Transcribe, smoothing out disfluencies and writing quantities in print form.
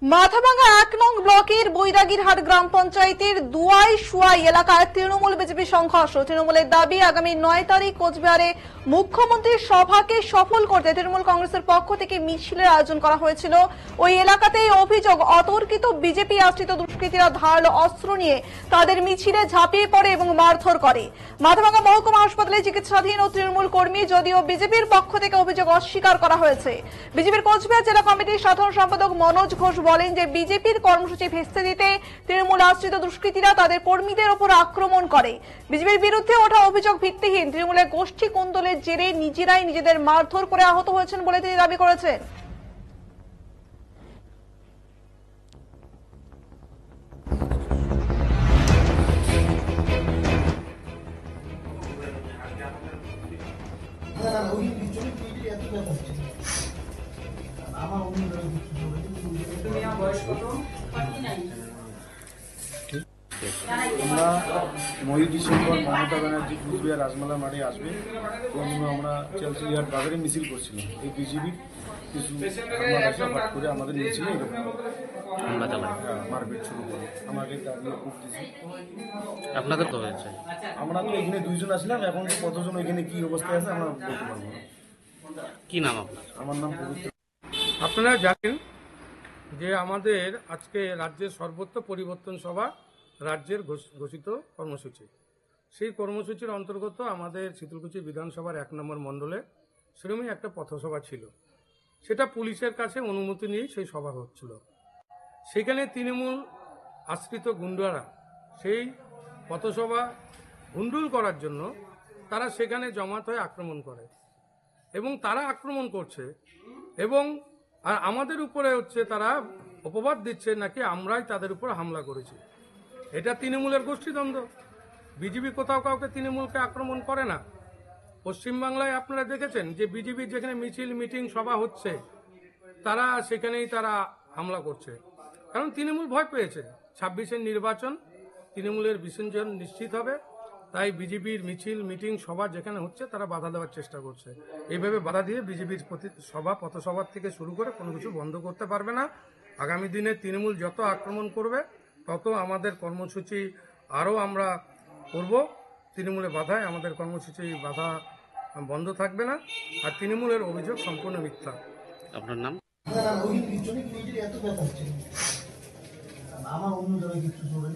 মাথাভাঙ্গা ১ নং ব্লকের বৈরাগীরহাট গ্রাম পঞ্চায়েতের দুয়াই সুয়াই এলাকায় তৃণমূল বিজেপি সংঘর্ষ। তৃণমূলের দাবি, আগামী ৯ তারিখ কোচবিহারে মুখ্যমন্ত্রীর সভাকে সফল করতে তৃণমূল কংগ্রেসের পক্ষ থেকে মিছিলের আয়োজন করা হয়েছিল। ওই এলাকাতেই অভিযোগ, অতর্কিত বিজেপি আশ্রিত দুষ্কৃতীরা ধারালো অস্ত্র নিয়ে তাদের মিছিলে ঝাঁপিয়ে পড়ে এবং মারধর করে। মাথাভাঙ্গা মহকুমা হাসপাতালে চিকিৎসাধীন ও তৃণমূল কর্মী, যদিও বিজেপির পক্ষ থেকে অভিযোগ অস্বীকার করা হয়েছে। বিজেপির কোচবিহার জেলা কমিটির সাধারণ সম্পাদক মনোজ ঘোষ বলেন যে বিজেপির কর্মসূচি ভেস্তে দিতে তৃণমূল আশ্রিত দুষ্কৃতীরা তাদের কর্মীদের উপর আক্রমণ করে। বিজেপির বিরুদ্ধে ওঠা অভিযোগ ভিত্তিহীন। তৃণমূলের গোষ্ঠী কোন্দলের জেরে নিজেরাই নিজেদের মারধর করে আহত হয়েছেন বলে তিনি দাবি করেছেন। আমরা 9 ডিসেম্বর মমতা ব্যানার্জি কুচবিহার রাজমেলা মাঠে আসবে এবং আমরা চেলসিঘাট বাজারে মিছিল করছিলাম। এই বিজেপির কিছু হঠাৎ করে আমাদের মিছিলে মারপিট শুরু করে আমাকে দাঁড়িয়ে খুব দিয়েছি। আপনাদের তো হয়েছে? আমরা তো এখানে 2 জন আসলাম, এখন কতজন এখানে কি অবস্থায় আছে আমরা বলতে পারবো না। কি নাম আপনার? আমার নাম পবিত্র। আপনারা জানেন যে আমাদের আজকে রাজ্যের সর্বত্র পরিবর্তন সভা রাজ্যের ঘোষিত কর্মসূচি। সেই কর্মসূচির অন্তর্গত আমাদের শীতলকুচি বিধানসভার 1 নম্বর মণ্ডলে সেরকমই একটা পথসভা ছিল। সেটা পুলিশের কাছে অনুমতি নিয়ে সেই সভা হচ্ছিল। সেখানে তৃণমূল আশ্রিত গুন্ডারা সেই পথসভা ভণ্ডুল করার জন্য তারা সেখানে জমায়েত হয়ে আক্রমণ করে এবং তারা আক্রমণ করছে এবং আর আমাদের উপরে হচ্ছে তারা অপবাদ দিচ্ছে নাকি আমরাই তাদের উপর হামলা করেছি। এটা তৃণমূলের গোষ্ঠীদ্বন্দ্ব। বিজেপি কোথাও কাউকে তৃণমূলকে আক্রমণ করে না। পশ্চিমবাংলায় আপনারা দেখেছেন যে বিজেপির যেখানে মিছিল মিটিং সভা হচ্ছে তারা সেখানেই তারা হামলা করছে, কারণ তৃণমূল ভয় পেয়েছে 26-এর নির্বাচন তৃণমূলের বিসর্জন নিশ্চিত হবে। তাই বিজেপির মিছিল মিটিং সভা যেখানে হচ্ছে তারা বাধা দেওয়ার চেষ্টা করছে। এইভাবে বাধা দিয়ে বিজেপির প্রতি সভা পথসভার থেকে শুরু করে কোনো কিছু বন্ধ করতে পারবে না। আগামী দিনে তৃণমূল যত আক্রমণ করবে তত আমাদের কর্মসূচি আরও আমরা করব। তৃণমূলের বাধায় আমাদের কর্মসূচি বাধা বন্ধ থাকবে না। আর তৃণমূলের অভিযোগ সম্পূর্ণ মিথ্যা। আপনার নাম? আমার অন্য জায়গায় কিছু চলে